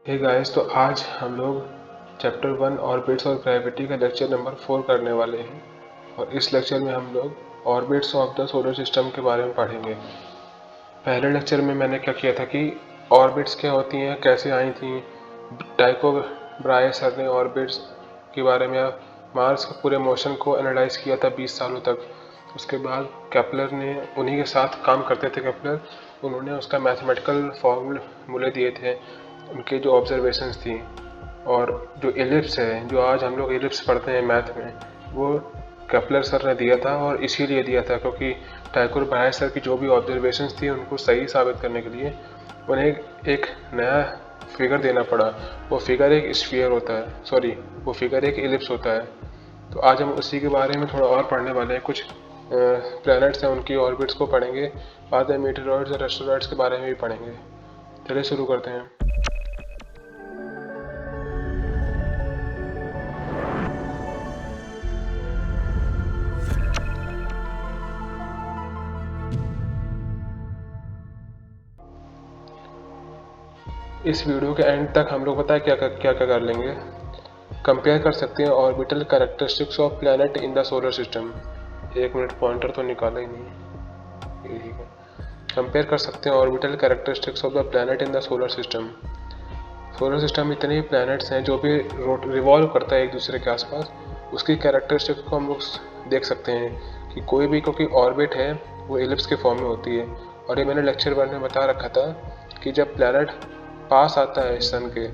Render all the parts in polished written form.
Hey guys, तो आज हम लोग चैप्टर 1 ऑर्बिट्स और ग्रेविटी का लेक्चर नंबर 4 करने वाले हैं। और इस लेक्चर में हम लोग orbits of the solar system के बारे में पढ़ेंगे। पहले लेक्चर में मैंने क्या किया था कि ऑर्बिट्स क्या होती हैं, कैसे आई थी। टाइको ब्राहे सर ने ऑर्बिट्स के बारे में मार्स के पूरे मोशन को एनालाइज किया था 20 सालों तक। उसके बाद केपलर ने, उन्हीं के साथ काम करते थे केपलर, उन्होंने उसका मैथमेटिकल फॉर्मूले दिए थे, उनके जो ऑब्जर्वेशंस थी। और जो एलिप्स है, जो आज हम लोग एलिप्स पढ़ते हैं मैथ में, वो केपलर सर ने दिया था। और इसीलिए दिया था क्योंकि टाइको ब्राहे सर की जो भी ऑब्जर्वेशंस थी उनको सही साबित करने के लिए उन्हें एक नया फिगर देना पड़ा। वो फिगर एक स्फीयर होता है, वो फिगर एक एलिप्स होता है। तो आज हम उसी के बारे में थोड़ा और पढ़ने वाले हैं। कुछ प्लैनेट्स हैं, उनकी ऑर्बिट्स को पढ़ेंगे। बाद में मीटेरॉइड्स और एस्टेरॉइड्स के बारे में भी पढ़ेंगे। चलिए शुरू करते हैं। इस वीडियो के एंड तक हम लोग पता है क्या कर लेंगे। कंपेयर कर सकते हैं orbital characteristics of planet in the solar system. एक मिनट, पॉइंटर तो निकाला ही नहीं, ये ठीक है। कंपेयर कर सकते हैं orbital characteristics of the planet in the solar system. Solar system में इतने ही प्लैनेट्स हैं जो भी रिवॉल्व करता है एक दूसरे के आसपास, उसकी कैरेक्टरिस्टिक्स को हम लोग देख सकते हैं कि कोई भी, क्योंकि ऑर्बिट है वो एलिप्स के फॉर्म में होती है। और ये मैंने लेक्चर 1 में बता रखा था कि जब प्लैनेट पास आता है सन के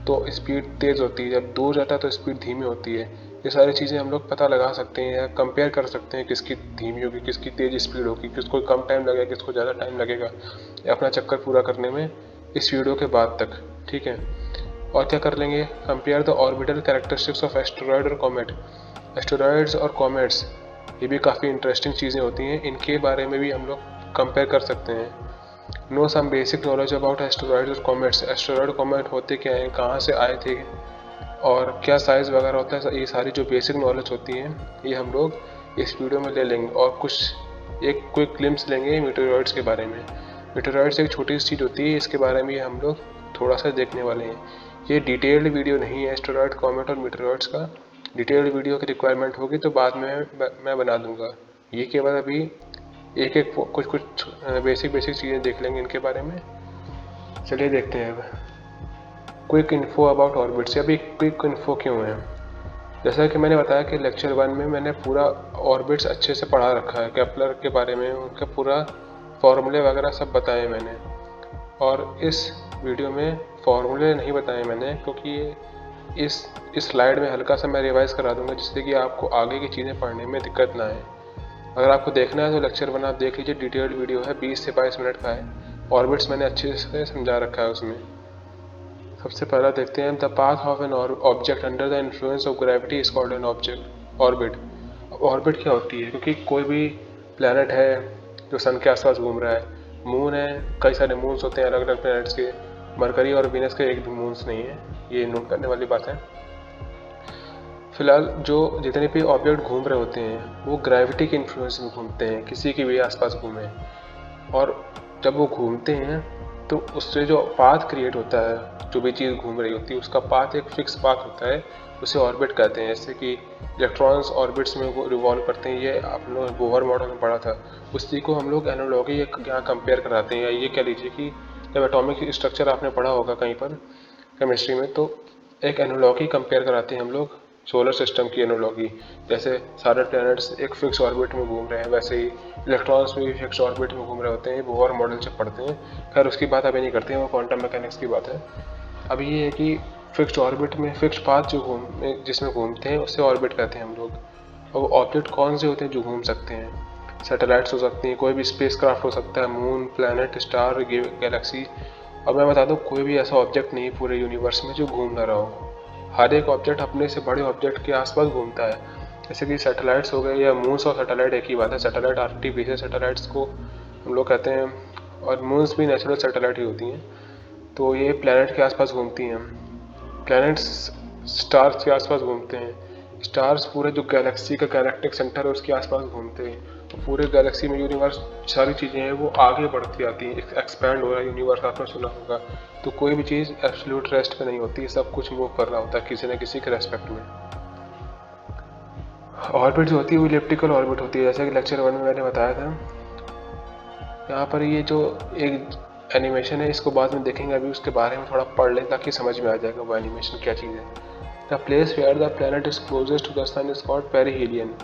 तो स्पीड तेज़ होती है, जब दूर जाता है तो स्पीड धीमी होती है। ये सारी चीज़ें हम लोग पता लगा सकते हैं या कंपेयर कर सकते हैं, किसकी धीमी होगी, किसकी तेज़ स्पीड होगी, किसको कम टाइम लगेगा, किसको ज़्यादा टाइम लगेगा अपना चक्कर पूरा करने में, इस वीडियो के बाद तक। ठीक है। और क्या कर लेंगे, compare the orbital characteristics of asteroid और कॉमेट। एस्टेरॉयड्स और कॉमेट्स ये भी काफ़ी इंटरेस्टिंग चीज़ें होती हैं, इनके बारे में भी हम लोग कंपेयर कर सकते हैं। Know some basic knowledge about asteroids और कॉमेट्स। एस्टेरॉयड कॉमेट होते क्या हैं, कहाँ से आए थे और क्या साइज़ वगैरह होता है, ये सारी जो बेसिक नॉलेज होती हैं ये हम लोग इस वीडियो में ले लेंगे। और कुछ एक क्विक ग्लिम्स लेंगे मीटेरॉइड्स के बारे में। मीटेरॉइड्स एक छोटी सी चीज़ होती है, इसके बारे में हम लोग थोड़ा सा देखने वाले हैं। ये डिटेल्ड वीडियो नहीं है एस्टेरॉयड कॉमेट और मीटेरॉइड्स का। डिटेल्ड वीडियो की रिक्वायरमेंट होगी तो बाद में मैं बना दूंगा। ये केवल अभी एक एक कुछ कुछ बेसिक चीज़ें देख लेंगे इनके बारे में। चलिए देखते हैं अब। Quick info about orbits. अभी क्विक इन्फो क्यों है, जैसा कि मैंने बताया कि लेक्चर 1 में मैंने पूरा ऑर्बिट्स अच्छे से पढ़ा रखा है, केपलर के बारे में उनका पूरा फॉर्मूले वगैरह सब बताए मैंने। और इस वीडियो में फॉर्मूले नहीं बताए मैंने क्योंकि इस स्लाइड में हल्का सा मैं रिवाइज करा दूंगा, जिससे कि आपको आगे की चीज़ें पढ़ने में दिक्कत ना आए। अगर आपको देखना है तो लेक्चर 1 आप देख लीजिए, डिटेल्ड वीडियो है, 20 से 22 मिनट का है। ऑर्बिट्स मैंने अच्छे से समझा रखा है उसमें। सबसे पहला देखते हैं, the path of an object under the influence of gravity is called an object orbit. Orbit क्या होती है, क्योंकि कोई भी प्लैनेट है जो सन के आसपास घूम रहा है, मून है, कई सारे मून्स होते हैं अलग अलग प्लैनेट्स के, मरकरी और वीनस के एक भी मून्स नहीं है, ये नोट करने वाली बात है। फिलहाल जो जितने भी ऑब्जेक्ट घूम रहे होते हैं वो ग्रेविटी के इन्फ्लुएंस में घूमते हैं, किसी के भी आसपास घूमे। और जब वो घूमते हैं तो उससे जो पाथ क्रिएट होता है, जो भी चीज़ घूम रही होती है उसका पाथ एक फिक्स पाथ होता है, उसे ऑर्बिट कहते हैं। जैसे कि इलेक्ट्रॉन्स ऑर्बिट्स में वो रिवॉल्व करते हैं, ये आप लोग बोहर मॉडल में पढ़ा था। उसी को हम लोग एनालॉगी यहाँ कंपेयर कराते हैं। या ये कह लीजिए कि जब एटॉमिक स्ट्रक्चर आपने पढ़ा होगा कहीं पर केमिस्ट्री में, तो एक एनालॉगी कंपेयर कराते हैं हम लोग, सोलर सिस्टम की एनालॉगी। जैसे सारे प्लैनेट्स एक फिक्स ऑर्बिट में घूम रहे हैं, वैसे ही इलेक्ट्रॉन्स भी फिक्स ऑर्बिट में घूम रहे होते हैं। बोहर मॉडल से पढ़ते हैं, खैर उसकी बात अभी नहीं करते हैं, वो क्वांटम मैकेनिक्स की बात है। अभी ये है कि फिक्स्ड ऑर्बिट में फिक्स्ड पाथ जिसमें घूमते हैं उसे ऑर्बिट कहते हैं हम लोग। और वो ऑब्जेक्ट कौन से होते हैं जो घूम सकते हैं, सैटेलाइट्स हो सकती हैं, कोई भी स्पेस क्राफ्ट हो सकता है, मून, प्लैनेट, स्टार, गैलेक्सी। और मैं बता दूं, कोई भी ऐसा ऑब्जेक्ट नहीं पूरे यूनिवर्स में जो घूम ना रहा हो। हर एक ऑब्जेक्ट अपने से बड़े ऑब्जेक्ट के आसपास घूमता है। जैसे कि सैटेलाइट्स हो गए, या मून्स और सैटेलाइट एक ही बात है। सैटेलाइट आर्टिफिशियल सैटेलाइट्स को हम लोग कहते हैं, और मून्स भी नेचुरल सैटेलाइट ही होती हैं। तो ये प्लैनेट के आसपास घूमती हैं। प्लैनेट्स स्टार्स के आसपास घूमते हैं। स्टार्स पूरे जो गैलेक्सी का गैलेक्टिक सेंटर है उसके आसपास घूमते हैं। तो पूरे गैलेक्सी में यूनिवर्स सारी चीज़ें हैं वो आगे बढ़ती आती हैं, एक्सपैंड हो रहा है यूनिवर्स, आपने सुना होगा। तो कोई भी चीज़ एब्सोल्यूट रेस्ट पे नहीं होती, सब कुछ मूव कर रहा होता है किसी न किसी के रेस्पेक्ट में। ऑर्बिट जो होती है वो इलिप्टिकल ऑर्बिट होती है, जैसे कि लेक्चर 1 में मैंने बताया था। यहाँ पर ये जो एक एनिमेशन है इसको बाद में देखेंगे, अभी उसके बारे में थोड़ा पढ़ लें ताकि समझ में आ जाएगा वो एनिमेशन क्या चीज़ है। The place where the planet is closest to the sun is called perihelion.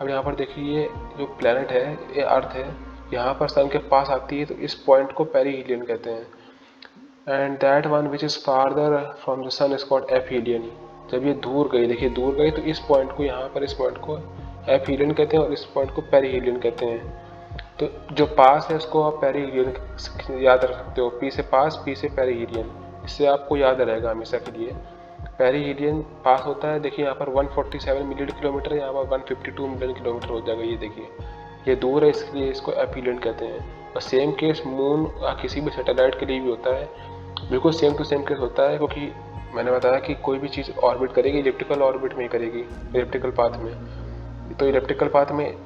अब यहाँ पर देखिए ये जो प्लैनेट है, ये अर्थ है, यहाँ पर सन के पास आती है तो इस पॉइंट को पेरिहीलियन कहते हैं। And that one which is farther from the sun is called aphelion. जब ये दूर गई, देखिए दूर गई, तो इस पॉइंट को, यहाँ पर इस पॉइंट को एपहीलियन कहते हैं और इस पॉइंट को पेरिहीलियन कहते हैं। तो जो पास है उसको आप पेरिहीलियन याद रख सकते हो, पी से पास, पी से पेरिहीलियन, इससे आपको याद रहेगा हमेशा के लिए। पेरिहीलियन पास होता है, देखिए यहाँ पर 147 मिलियन किलोमीटर, यहाँ पर 152 मिलियन किलोमीटर हो जाएगा। ये देखिए ये दूर है, इसलिए इसको एपहीलियन कहते हैं। और सेम केस मून किसी भी सैटेलाइट के लिए भी होता है, बिल्कुल सेम टू सेम केस होता है, क्योंकि मैंने बताया कि कोई भी चीज़ ऑर्बिट करेगी इलिप्टिकल ऑर्बिट में ही करेगी, इलिप्टिकल पाथ में। तो इलिप्टिकल पाथ में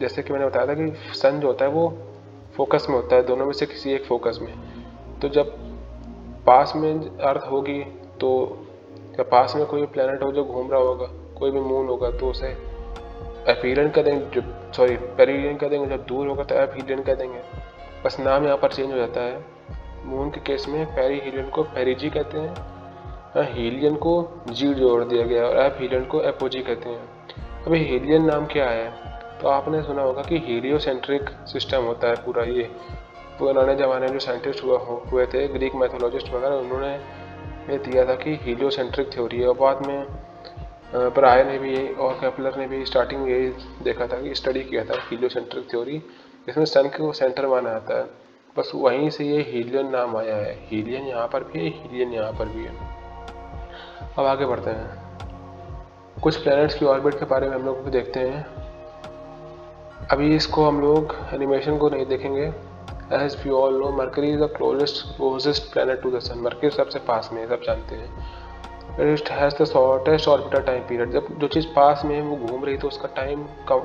जैसे कि मैंने बताया था कि सन जो होता है वो फोकस में होता है, दोनों में से किसी एक फोकस में। तो जब पास में अर्थ होगी, तो जब पास में कोई प्लेनेट हो जो घूम रहा होगा, कोई भी मून होगा, तो उसे एपीलियन कह देंगे, जब सॉरी पेरिलियन कह देंगे, जब दूर होगा तो एपहीलियन कह देंगे। बस नाम यहाँ पर चेंज हो जाता है। मून के केस में पेरिहीलियन को पेरिजी कहते हैं, हीलियन को जी जोड़ दिया गया, और एपहीलियन को एपोजी कहते हैं। अभी हीलियन नाम क्या है, तो आपने सुना होगा कि हीलियोसेंट्रिक सिस्टम होता है पूरा। ये पुराने ज़माने में जो साइंटिस्ट हुए थे, ग्रीक मैथोलॉजिस्ट वगैरह, उन्होंने ये दिया था कि हीलियोसेंट्रिक थ्योरी है। और बाद में ब्रायन ने भी यही और केपलर ने भी स्टार्टिंग में यही देखा था कि स्टडी किया था हीलियोसेंट्रिक थ्योरी, जिसमें सन को सेंटर माना जाता है। बस वहीं से ये हीलियन नाम आया है। हीलियन यहाँ पर भी है, हीलियन यहाँ पर भी है। अब आगे बढ़ते हैं, कुछ प्लैनेट्स की ऑर्बिट के बारे में हम लोग देखते हैं। अभी इसको हम लोग एनिमेशन को नहीं देखेंगे। As we all know, Mercury is the closest planet to the sun. Mercury सबसे पास में है, सब जानते हैं। It has the shortest orbital time period. जब जो चीज़ पास में है वो घूम रही तो उसका टाइम कम,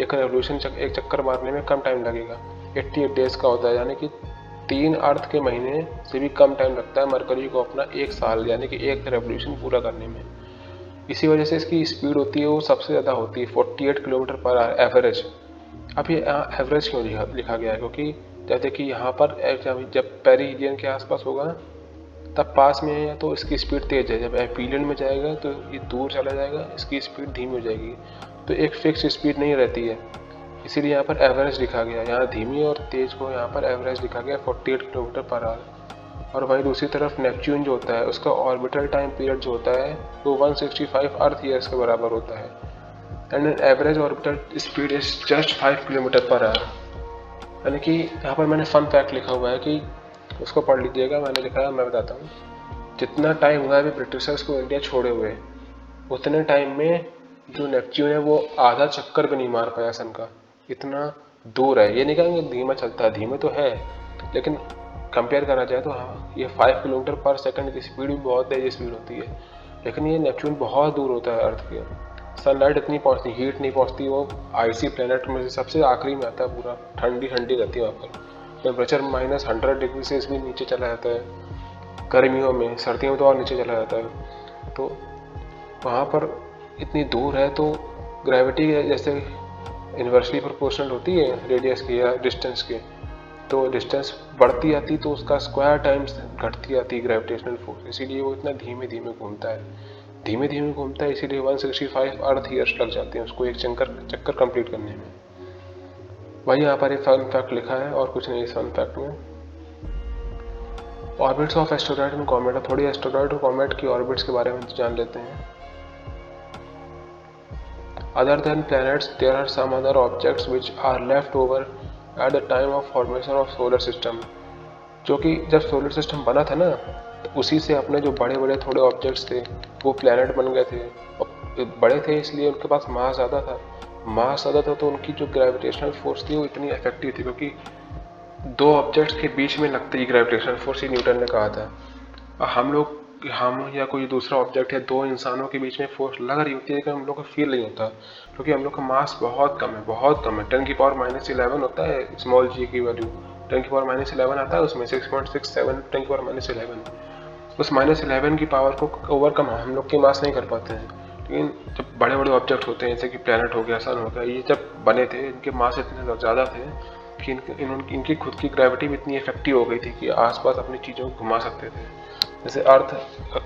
एक रेवोल्यूशन एक चक्कर मारने में कम टाइम लगेगा। 88 डेज का होता है, यानी कि 3 अर्थ के महीने से भी कम टाइम लगता है मरकरी को अपना 1 साल, यानी कि एक रेवोल्यूशन पूरा करने में। इसी वजह से इसकी स्पीड होती है वो सबसे ज़्यादा होती है, 48 किलोमीटर पर आवर एवरेज। अब ये एवरेज क्यों लिखा गया है, क्योंकि जब देखिए यहाँ पर जब पेरिहीलियन के आसपास होगा तब पास में है तो इसकी स्पीड तेज़ है, जब एपीलियन में जाएगा तो ये दूर चला जाएगा, इसकी स्पीड धीमी हो जाएगी। तो एक फिक्स स्पीड नहीं रहती है, इसीलिए यहाँ पर एवरेज लिखा गया। यहाँ धीमी और तेज़ को यहाँ पर एवरेज लिखा गया 48 किलोमीटर पर आवर। और वहीं दूसरी तरफ नेपच्यून जो होता है उसका ऑर्बिटल टाइम पीरियड जो होता है वो 165 अर्थ ईयर्स के बराबर होता है। And an average orbital speed is just 5 kilometre per hour. यानी कि यहाँ पर मैंने फन फैक्ट लिखा हुआ है कि उसको पढ़ लीजिएगा, मैंने लिखा है, मैं बताता हूँ। जितना टाइम हुआ है अभी ब्रिटिशर्स को इंडिया छोड़े हुए, उतने टाइम में जो नेपच्यून है वो आधा चक्कर भी नहीं मार पाया सन का, इतना दूर है। ये नहीं कहेंगे धीमा चलता है, धीमे तो है, लेकिन कंपेयर करा जाए तो हाँ, ये 5 किलोमीटर पर सेकंड की स्पीड भी बहुत तेज स्पीड होती है। लेकिन ये नेपच्यून बहुत दूर होता है अर्थ के, सनलाइट इतनी पहुँचती, हीट नहीं पहुँचती। वो आईसी प्लेनेट में से सबसे आखिरी में आता है, पूरा ठंडी ठंडी रहती है वहाँ पर। टेम्परेचर -100 डिग्री से भी नीचे चला जाता है गर्मियों में, सर्दियों में तो और नीचे चला जाता है। तो वहाँ पर इतनी दूर है तो ग्रेविटी जैसे इन्वर्सली प्रोपोर्शनल होती है रेडियस की या डिस्टेंस के, तो डिस्टेंस बढ़ती जाती तो उसका स्क्वायर टाइम्स घटती जाती ग्रेविटेशनल फोर्स, इसीलिए वो इतना धीमे धीमे घूमता है। धीमे धीमे घूमता है इसीलिए 165 अर्थ ईयर्स लग जाते हैं उसको एक चक्कर कंप्लीट करने में। वही यहाँ पर एक फन फैक्ट लिखा है और कुछ नहीं इस फन फैक्ट में। Orbits of asteroid and comet. थोड़ी एस्टेरॉयड और कॉमेट की ऑर्बिट्स के बारे में जान लेते हैं। Other than planets, there are some other objects which are left over at the time of formation of solar system. जो कि जब सोलर सिस्टम बना था ना, तो उसी से अपने जो बड़े बड़े थोड़े ऑब्जेक्ट्स थे वो प्लैनेट बन गए थे। और बड़े थे इसलिए उनके पास मास ज़्यादा था, मास ज़्यादा था तो उनकी जो ग्रेविटेशनल फोर्स थी वो इतनी इफेक्टिव थी, क्योंकि दो ऑब्जेक्ट्स के बीच में लगती है ग्रेविटेशनल फोर्स, ही न्यूटन ने कहा था। हम लोग हम या कोई दूसरा ऑब्जेक्ट या दो इंसानों के बीच में फोर्स लग रही होती है, लेकिन हम लोग को फील नहीं होता, क्योंकि हम लोग का मास बहुत कम है, बहुत कम है। 10⁻11 होता है स्मॉल जी की वैल्यू, 10⁻11 आता है उसमें 6.67 10⁻11। उस -11 की पावर को ओवरकम हम लोग की मास नहीं कर पाते हैं। लेकिन जब बड़े बड़े ऑब्जेक्ट होते हैं, जैसे कि प्लैनेट हो गया, सन हो गया, ये जब बने थे, इनके मास इतने ज़्यादा थे कि इनकी खुद की ग्रेविटी भी इतनी इफेक्टिव हो गई थी कि आसपास अपनी चीज़ों को घुमा सकते थे। जैसे अर्थ,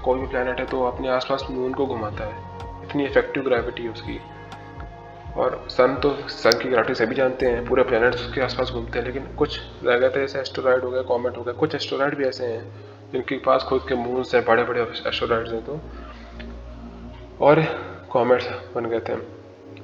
कोई भी प्लैनेट है तो अपने आसपास मून को घुमाता है, इतनी इफेक्टिव ग्रेविटी है उसकी। और सन की ग्रेविटी सभी जानते हैं, पूरे प्लैनेट्स उसके आसपास घूमते हैं। लेकिन कुछ रह गए थे, जैसे एस्टेरॉयड हो गया, कॉमेट हो गया, कुछ एस्टेरॉयड भी ऐसे हैं जिनके पास खुद के मून्स हैं, बड़े बड़े एस्टेरॉयड्स हैं तो, और कॉमेट्स बन गए थे।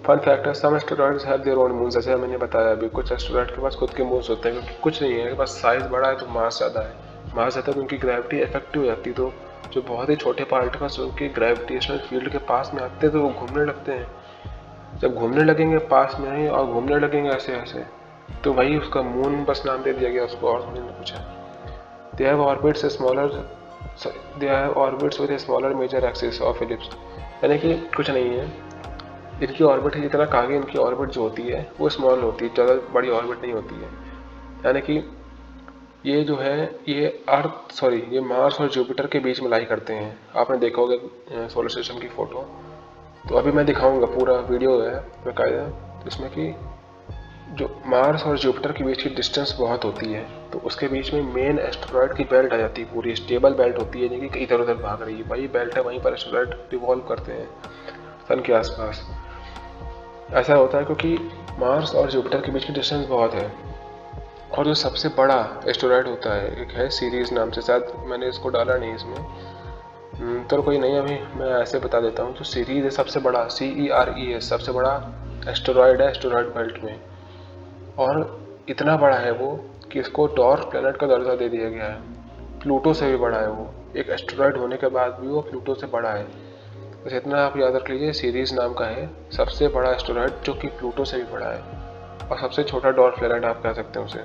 फन फैक्ट है, some asteroids have their own moons. जैसे मैंने बताया अभी, कुछ एस्टेरॉयड के पास खुद के मून्स होते हैं, क्योंकि कुछ नहीं है, बस साइज बड़ा है तो मास ज़्यादा है। मास ज़्यादा तो उनकी ग्रेविटी इफेक्टिव हो जाती है, तो जो बहुत ही छोटे पार्टिकल्स उनके ग्रेविटेशनल फील्ड के पास में आते हैं तो वो घूमने लगते हैं। जब घूमने लगेंगे पास में ही और घूमने लगेंगे ऐसे ऐसे, तो वही उसका मून बस नाम दे दिया गया उसको, और समझ में कुछ है। They have orbits with a smaller major axis of ellipse, यानी कि कुछ नहीं है, इनकी ऑर्बिट जितना आगे इनकी ऑर्बिट जो होती है वो स्मॉल होती है, ज़्यादा बड़ी ऑर्बिट नहीं होती है। यानी कि ये जो है, ये मार्स और जुपिटर के बीच में लाई करते हैं। आपने देखा होगा सोलर सिस्टम की फ़ोटो, तो अभी मैं दिखाऊंगा, पूरा वीडियो है बाकायदा, तो इसमें कि जो मार्स और जुपिटर के बीच की डिस्टेंस बहुत होती है, तो उसके बीच में मेन एस्टेरॉयड की बेल्ट आ जाती है, पूरी स्टेबल बेल्ट होती है, जो कि इधर उधर भाग रही है, वही बेल्ट है, वहीं पर एस्टेरॉयड रिवॉल्व करते हैं सन के आसपास। ऐसा होता है क्योंकि मार्स और जुपिटर के बीच की डिस्टेंस बहुत है। और जो सबसे बड़ा एस्टेरॉयड होता है, एक है सीरीज नाम से, शायद मैंने इसको डाला नहीं इसमें, तो कोई नहीं, अभी मैं ऐसे बता देता हूँ। जो सीरीज है सबसे बड़ा, CERES, सबसे बड़ा एस्टेरॉयड है एस्टेरॉयड बेल्ट में, और इतना बड़ा है वो कि इसको डॉर्फ प्लैनेट का दर्जा दे दिया गया है। प्लूटो से भी बड़ा है वो, एक एस्टेरॉयड होने के बाद भी वो प्लूटो से बड़ा है। बस इतना आप याद रख लीजिए, सीरीज नाम का है, सबसे बड़ा एस्टेरॉयड जो कि प्लूटो से भी बड़ा है, और सबसे छोटा डॉर्फ प्लैनेट आप कह सकते हैं उसे।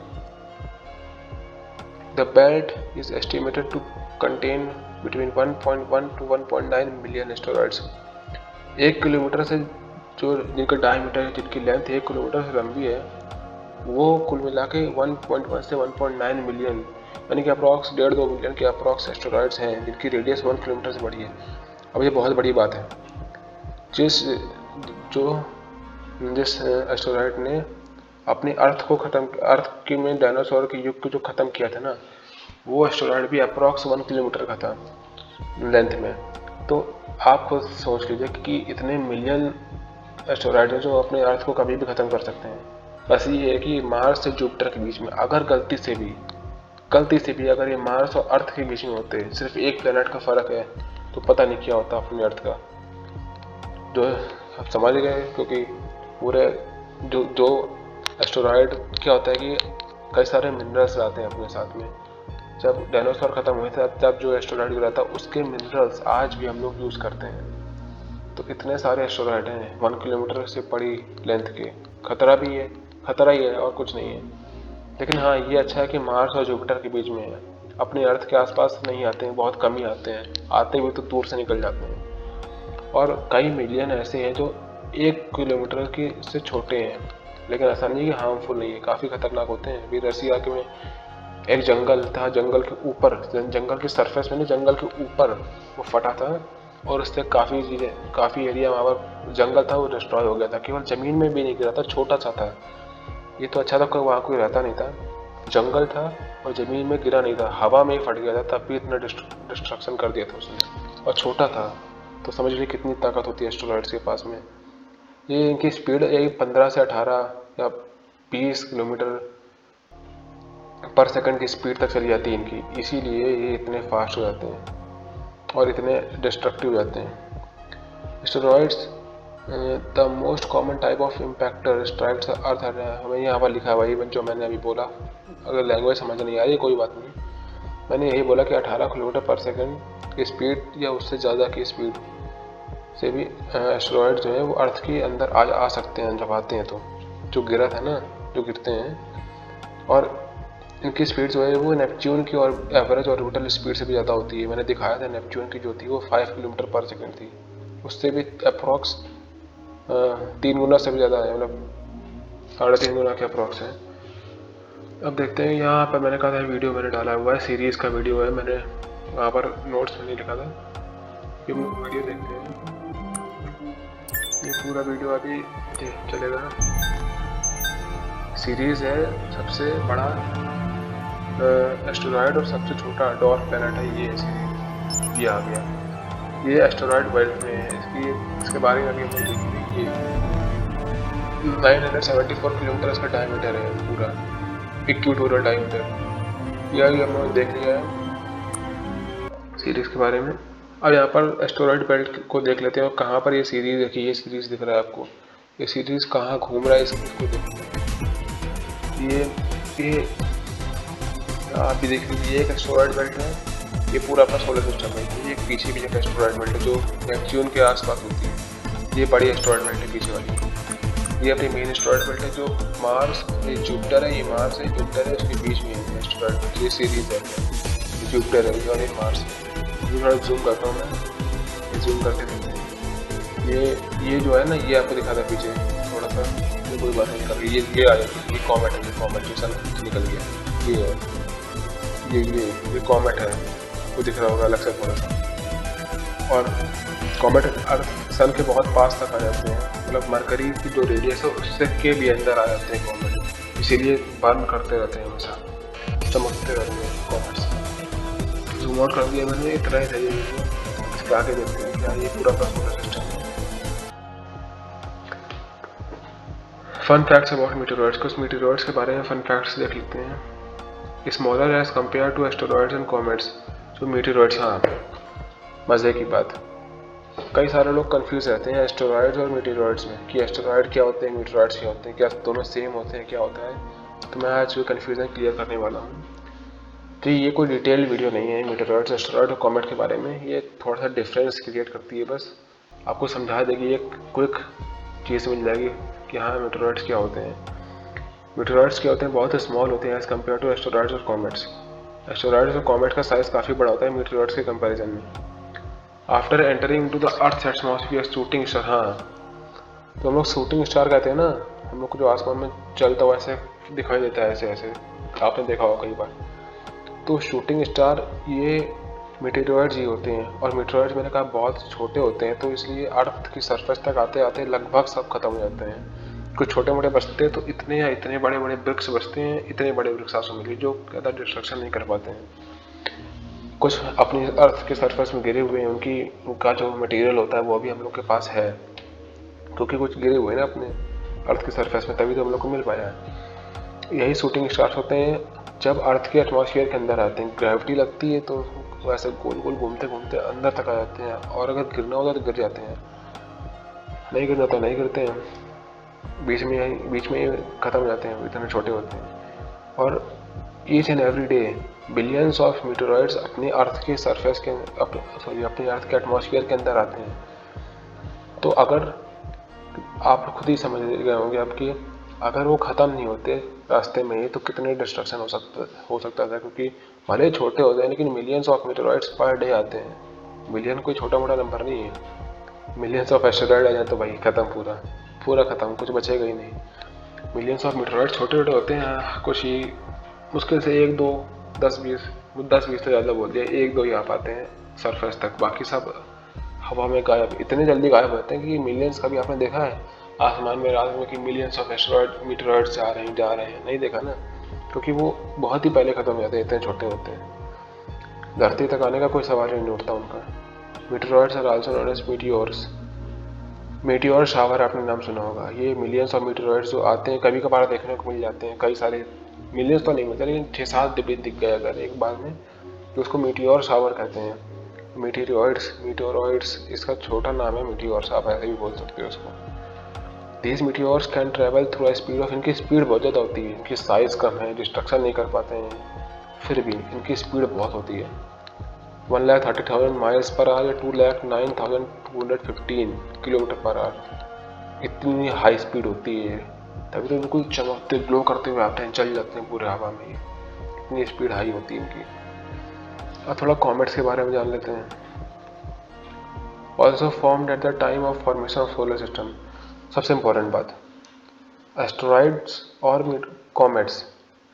The belt is estimated to contain between 1.1 to 1.9 million asteroids. 1 kilometre से जो जिनका डायमीटर है, जिनकी लेंथ 1 किलोमीटर से लंबी है, वो कुल मिला के 1.1 से 1.9 मिलियन, यानी कि अप्रॉक्स 1.5-2 मिलियन के अप्रॉक्स एस्टेरॉयड्स हैं जिनकी रेडियस 1 किलोमीटर से बड़ी है। अब ये बहुत बड़ी बात है, जिस एस्टेरॉयड ने अपनी अर्थ की में डायनासोर के युग को जो ख़त्म किया था ना, वो एस्टेरॉयड भी अप्रॉक्स 1 किलोमीटर का था लेंथ में। तो आप खुद सोच लीजिए कि इतने मिलियन एस्टेरॉयड हैं जो अपने अर्थ को कभी भी ख़त्म कर सकते हैं। बस ये है कि मार्स से जुपिटर के बीच में अगर गलती से भी अगर ये मार्स और अर्थ के बीच में होते, सिर्फ एक प्लेनेट का फ़र्क है, तो पता नहीं क्या होता अपने अर्थ का। जो आप समझ गए, क्योंकि पूरे जो एस्टेरॉयड क्या होता है कि कई सारे मिनरल्स लाते हैं अपने साथ में। जब डायनासोर ख़त्म हुए थे, तब जो एस्टेरॉयड गिरा था उसके मिनरल्स आज भी हम लोग यूज़ करते हैं। तो इतने सारे एस्टेरॉयड हैं 1 किलोमीटर से बड़ी लेंथ के, खतरा ही है और कुछ नहीं है। लेकिन हाँ, ये अच्छा है कि मार्स और जुपिटर के बीच में है, अपने अर्थ के आसपास नहीं आते हैं, बहुत कम ही आते हैं, आते हुए तो दूर से निकल जाते हैं। और कई मिलियन ऐसे हैं जो 1 किलोमीटर के से छोटे हैं, लेकिन ऐसा नहीं कि हार्मफुल नहीं है, काफ़ी खतरनाक होते हैं। अभी रसिया के में एक जंगल था, जंगल के ऊपर, जंगल के सरफेस में नहीं, जंगल के ऊपर वो फटा था, और उससे काफ़ी एरिया वहाँ पर जंगल था वो डिस्ट्रॉय हो गया था। केवल ज़मीन में भी नहीं गिरा था, छोटा सा था। ये तो अच्छा था कि वहाँ कोई रहता नहीं था, जंगल था और ज़मीन में गिरा नहीं था, हवा में ही फट गया था, तब भी इतना डिस्ट्रक्शन कर दिया था उसने, और छोटा था। तो समझ लीजिए कितनी ताकत होती है एस्टेरॉयड्स के पास में। ये इनकी स्पीड यही 15 से 18 या 20 किलोमीटर पर सेकंड की स्पीड तक चली जाती है इनकी, इसीलिए ये इतने फास्ट हो जाते हैं और इतने डिस्ट्रक्टिव हो जाते हैं। Asteroids the most common type of impactor strikes Earth, हमें यहाँ पर लिखा है वही जो मैंने अभी बोला। अगर लैंग्वेज समझ नहीं आ रही कोई बात नहीं, मैंने यही बोला कि 18 किलोमीटर पर सेकंड की स्पीड या उससे ज़्यादा की स्पीड से भी एस्टेरॉयड जो है वो अर्थ के अंदर आ सकते हैं जब आते हैं तो, जो गिरा था ना, जो गिरते हैं। और इनकी स्पीड जो है वो नेपच्यून की और एवरेज ऑर्बिटल स्पीड से भी ज़्यादा होती है। मैंने दिखाया था नेपच्यून की जो थी वो 5 किलोमीटर पर सेकेंड थी, उससे भी अप्रॉक्स 3 गुना से भी ज़्यादा है, मतलब 3.5 गुना के अप्रॉक्स है। अब देखते हैं, यहाँ पर मैंने कहा था वीडियो मैंने डाला हुआ है, सीरीज़ का वीडियो है, मैंने वहाँ पर नोट्स में नहीं लिखा था कि वीडियो देखते हैं। ये पूरा वीडियो अभी चलेगा। सीरीज़ है, सबसे बड़ा एस्टेरॉयड और सबसे छोटा डॉर्फ प्लैनेट है, ये सीरीज ये आ गया। ये एस्टेरॉयड बेल्ट में है, इसके बारे में अभी हम लोग देखेंगे। ये 974 किलोमीटर इसका डायमीटर है पूरा, इक्वेटोरियल डायमीटर। यह भी हम लोग देख लिया है सीरीज के बारे में। अब यहाँ पर एस्टेरॉयड बेल्ट को देख लेते हैं और कहाँ पर ये सीरीज है कि ये सीरीज दिख रहा है आपको, ये सीरीज कहाँ घूम रहा है इसको देखते हैं। ये आप भी देख लीजिए, ये एक एस्टेरॉयड बेल्ट है, ये पूरा अपना सोलर सिस्टम है। ये एक पीछे भी एक एस्टेरॉयड बेल्ट है जो नेपच्यून के आसपास होती है, ये बड़ी एस्टेरॉयड बेल्ट है पीछे वाली। ये अपनी मेन एस्टेरॉयड बेल्ट है जो मार्स, ये जुपिटर है, ये मार्स है, जुपिटर है, उसके बीच में है एस्टेरॉयड बेल्ट। ये सीरीज है, ये जुपिटर है और ये मार्स है। ये थोड़ा जूम करता हूँ मैं, ये जूम करके देखते हैं। ये जो है ना, ये आपको दिखा था पीछे थोड़ा सा, ये कोई बात नहीं कर रही, ये आ जाती है, ये कॉमेट है, ये कॉमेट जो सन निकल गया, ये है, ये कॉमेट है, वो दिख रहा होगा अलग से थोड़ा सा। और कॉमेट अर्थ सन के बहुत पास तक आ जाते हैं, मतलब मरकरी की जो रेडियस है उससे के भी अंदर आ जाते हैं कॉमेट, इसीलिए बर्न करते रहते हैं, हमेशा चमकते रहते हैं कॉमेट्स। जूम आउट कर दिया मैंने, इतना ही था ये वीडियो। इसके आगे देखते हैं क्या, ये पूरा सोलर सिस्टम है। फन फैक्ट्स अबाउट मीटेरॉइड्स, कुछ मीटेरॉइड्स के बारे में फन फैक्ट्स देख लेते हैं। Smaller as compare to asteroids and comets. जो मीटेरॉइड्स, हाँ मज़े की बात, कई सारे लोग कंफ्यूज रहते हैं एस्टेरॉयड्स और मीटेरॉइड्स में कि एस्टेरॉयड क्या होते हैं, मीटेरॉइड्स क्या होते हैं, क्या दोनों सेम होते हैं, क्या होता है। तो मैं आज वो कन्फ्यूज़न क्लियर करने वाला हूँ। तो ये कोई डिटेल्ड वीडियो नहीं है मीटेरॉइड्स, एस्टेरॉयड और कॉमेट के बारे में, ये थोड़ा सा डिफरेंस क्रिएट करती है, बस आपको समझा देगी, एक क्विक चीज़ मिल जाएगी कि हाँ मीटेरॉइड्स क्या होते हैं। मीटेरॉइड्स क्या होते हैं, बहुत स्मॉल होते हैं एज कम्पेयर टू एस्टेरॉयड्स और कॉमेट्स। एस्टेरॉयड्स और कॉमेट का साइज़ काफ़ी बड़ा होता है मीटेरॉइड्स के कंपैरिजन में। After entering to the earth atmosphere shooting star, हाँ तो हम लोग शूटिंग स्टार कहते हैं ना, हम लोग को जो आसमान में चलता हुआ ऐसे दिखाई देता है, ऐसे ऐसे आपने देखा होगा कई बार। तो शूटिंग स्टार ये मीटेरॉइड्स ही होते हैं, और मीटेरॉइड्स मैंने कहा बहुत छोटे होते हैं, तो इसलिए अर्थ की सरफेस तक आते आते लगभग सब खत्म हो जाते हैं। कुछ छोटे मोटे बचते हैं, तो इतने या इतने बड़े बड़े वृक्ष बचते हैं, इतने बड़े वृक्ष आंसू मिले जो ज़्यादा डिस्ट्रक्शन नहीं कर पाते हैं। कुछ अपनी अर्थ के सरफेस में गिरे हुए हैं, उनका जो मटेरियल होता है वो अभी हम लोग के पास है, क्योंकि कुछ गिरे हुए हैं ना अपने अर्थ के सरफेस में, तभी तो हम लोग को मिल पाया है। यही शूटिंग स्टार्स होते हैं जब अर्थ के एटमॉस्फेयर के अंदर आते हैं, ग्रेविटी लगती है तो वैसे गोल गोल घूमते घूमते अंदर तक आ जाते हैं, और अगर गिरना होता तो गिर जाते हैं, नहीं गिरना तो नहीं गिरते हैं, बीच में ख़त्म हो जाते हैं, इतने छोटे होते हैं। और each and every day billions of meteoroids अपने अर्थ के सरफेस के अपने अर्थ के एटमॉस्फेयर के अंदर आते हैं। तो अगर आप खुद ही समझ गए होंगे आपकी, अगर वो ख़त्म नहीं होते रास्ते में ही तो कितने डिस्ट्रक्शन हो सकता था, क्योंकि भले छोटे होते हैं लेकिन millions of meteoroids per day आते हैं। मिलियन कोई छोटा मोटा नंबर नहीं है, मिलियंस ऑफ एस्टेरॉइड आ जाए तो भाई ख़त्म, पूरा ख़त्म, कुछ बचेगा ही नहीं। मिलियंस ऑफ मीटेरॉइड छोटे छोटे होते हैं, कुछ ही मुश्किल से 1 2 10 20 तो ज़्यादा बोल दिया, 1 2 ही आ पाते हैं सरफेस तक, बाकी सब हवा में गायब, इतने जल्दी गायब होते हैं कि मिलियंस। कभी आपने देखा है आसमान में रात में कि मिलियंस ऑफ एस्टेरॉइड मीटेरॉइड्स जा रहे हैं? नहीं देखा ना, क्योंकि वो बहुत ही पहले ख़त्म हो जाते हैं, इतने छोटे होते हैं, धरती तक आने का कोई सवाल नहीं उठता उनका। Meteoroids are also known as meteors. Meteor shower आपने नाम सुना होगा, ये मिलियंस ऑफ मीटेरॉइड्स जो आते हैं कभी कभार देखने को मिल जाते हैं, कई सारे, मिलियंस तो नहीं मिलते लेकिन 6-7 डिब्बे दिख गए अगर एक बार में, तो उसको मीटियोर शावर कहते हैं। मीटियोरॉइड्स इसका छोटा नाम है मीटियोर्स, आप ऐसे भी बोल सकते हो उसको। These meteors can travel through a speed of, इनकी स्पीड बहुत ज़्यादा होती है, इनकी साइज़ कम है, डिस्ट्रक्शन नहीं कर पाते हैं, फिर भी इनकी स्पीड बहुत होती है। 1,30,000 माइल्स पर आवर या 2,09,215 किलोमीटर पर आवर, इतनी हाई स्पीड होती है, तभी तो बिल्कुल चमकते ग्लो करते हुए आते हैं, चल जाते हैं पूरे हवा में। इतनी स्पीड हाई होती है इनकी। अब थोड़ा कॉमेट्स के बारे में जान लेते हैं। Also formed at the time of formation of solar system. सबसे इम्पोर्टेंट बात, एस्टेरॉइड्स और कॉमेट्स,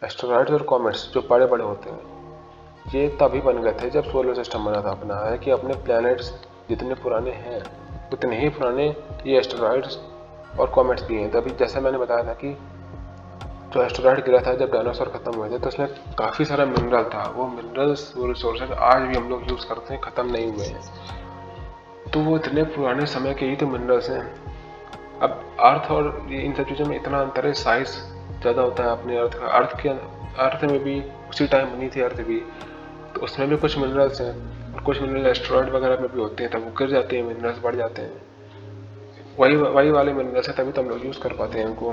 एस्टेरॉइड्स और कॉमेट्स जो बड़े बड़े होते हैं, ये तभी बन गए थे जब सोलर सिस्टम बना था अपना। है कि अपने प्लैनेट्स जितने पुराने हैं उतने ही पुराने ये एस्टेरॉइड्स और कॉमेट्स भी हैं। तभी जैसे मैंने बताया था कि जो एस्टेरॉइड गिरा था जब डायनासोर खत्म हुए थे तो उसमें काफ़ी सारा मिनरल था। वो मिनरल्स, वो रिसोर्सेज आज भी हम लोग यूज़ करते हैं, ख़त्म नहीं हुए हैं। तो वो इतने पुराने समय के ही तो मिनरल्स हैं। अब अर्थ और इन सब चीज़ों में इतना अंतर है, साइज ज़्यादा होता है अपने अर्थ का। अर्थ में भी उसी टाइम बनी थी अर्थ भी, तो उसमें भी कुछ मिनरल्स हैं और कुछ मिनरल एस्टेरॉइड वगैरह में भी होते हैं, तब वो गिर जाते हैं, मिनरल्स बढ़ जाते हैं। वही वाले मिनरल्स हैं, तभी तो हम लोग यूज़ कर पाते हैं उनको,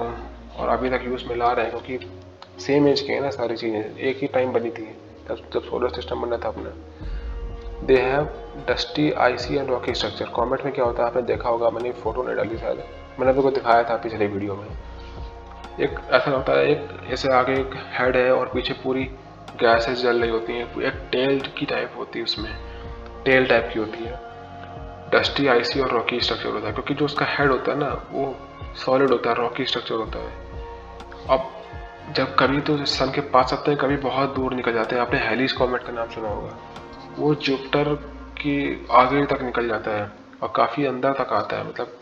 और अभी तक यूज़ में ला रहे हैं क्योंकि सेम एज के हैं ना सारी चीज़ें, एक ही टाइम बनी थी जब सोलर सिस्टम बना था अपना। They have dusty, icy and rocky structure. Comet में क्या होता है आपने देखा होगा, मैंने फोटो नहीं डाली शायद, मैंने आपको दिखाया था पिछले वीडियो में। एक ऐसा होता है, एक ऐसे आगे एक हेड है और पीछे पूरी गैसेस जल रही होती हैं, एक टेल की टाइप होती है, उसमें टेल टाइप की होती है। डस्टी, आइसी और रॉकी स्ट्रक्चर होता है क्योंकि जो उसका हेड होता है ना वो सॉलिड होता है, रॉकी स्ट्रक्चर होता है। अब जब कभी तो सन के पास आते हैं, कभी बहुत दूर निकल जाते हैं। आपने हेलिस कॉमेट का नाम सुना होगा, वो जुपिटर की आगे तक निकल जाता है और काफ़ी अंदर तक आता है। मतलब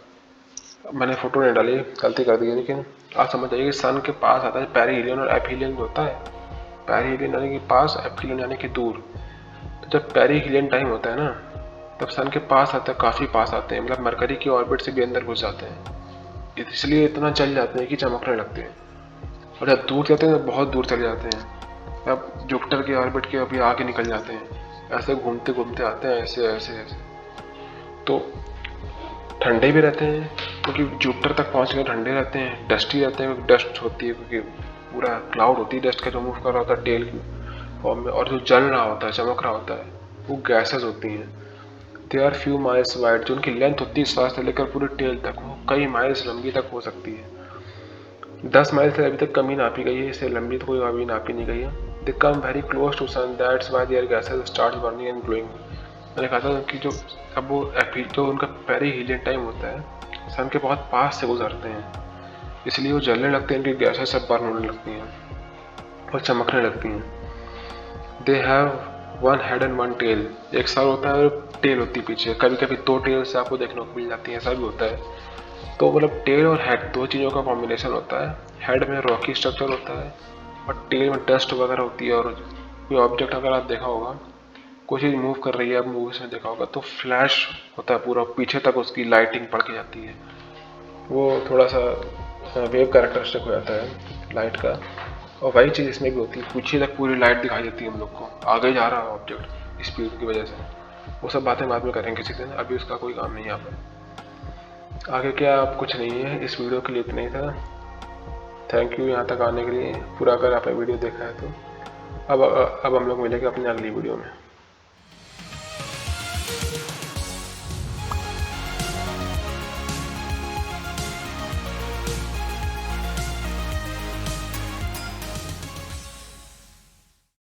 मैंने फोटो नहीं डाली, गलती कर दी, लेकिन आप समझ जाइए कि सन के पास आता है। पेरिहिलियन और एपीलियन जो होता है, पेरिहिलियन यानी कि पास, एपीलियन यानी कि दूर। तो जब पेरिहिलियन टाइम होता है ना तब सन के पास आता है, काफ़ी पास आते हैं, मतलब मरकरी की ऑर्बिट से भी अंदर घुस जाते हैं, इसलिए इतना चल जाते हैं कि चमकने लगते हैं। और जब दूर जाते हैं तो बहुत दूर चले जाते हैं, अब जुपिटर के ऑर्बिट के अभी आगे निकल जाते हैं, ऐसे घूमते घूमते आते हैं, ऐसे ऐसे ऐसे। तो ठंडे भी रहते हैं क्योंकि जुपिटर तक पहुंच गए, ठंडे रहते हैं, डस्टी रहते हैं क्योंकि डस्ट होती है, क्योंकि पूरा क्लाउड होती है डस्ट का जो मूव कर रहा होता है टेल की फॉर्म में, और जो जल रहा होता है, चमक रहा होता है, वो गैसेस होती हैं। They are few miles wide, जो उनकी लेंथ होती है सांस से लेकर पूरे टेल तक, वो कई माइल्स लंबी तक हो सकती है। 10 माइल से अभी तक कम ही नापी गई है, इससे लंबी तो कोई अभी नापी नहीं गई है। They come very close to sun, that's why their gases start burning and glowing. मैंने कहा था कि जो अब वो जो उनका पेरिहिलियन टाइम होता है सन के बहुत पास से गुजरते हैं, इसलिए वो जलने लगते हैं, उनकी गैसेस सब बर्न होने लगती हैं और चमकने लगती हैं। They have one head and one tail, एक सर होता है और टेल होती है पीछे, कभी कभी 2 टेल से आपको देखने को मिल जाती है, ऐसा भी होता है। तो मतलब टेल और हेड 2 चीज़ों का कॉम्बिनेशन होता है। हेड में रॉकी स्ट्रक्चर होता है और टेल में डस्ट वगैरह होती है, और कोई ऑब्जेक्ट अगर आप देखा होगा, कोई चीज़ मूव कर रही है, आप मूवीज में देखा होगा, तो फ्लैश होता है पूरा पीछे तक, उसकी लाइटिंग पड़ के जाती है, वो थोड़ा सा वेव कैरेक्टरिस्टिक हो जाता है लाइट का। और वही चीज़ इसमें भी होती है, पीछे तक पूरी लाइट दिखाई देती है हम लोग को, आगे जा रहा है ऑब्जेक्ट स्पीड की वजह से। वो सब बातें बाद में करेंगे किसी दिन, अभी उसका कोई काम नहीं है यहाँ पर। आगे क्या, आप कुछ नहीं है, इस वीडियो के लिए इतना ही था। थैंक यू यहाँ तक आने के लिए, पूरा अगर आपने वीडियो देखा है तो। अब हम लोग मिलेंगे अपनी अगली वीडियो में।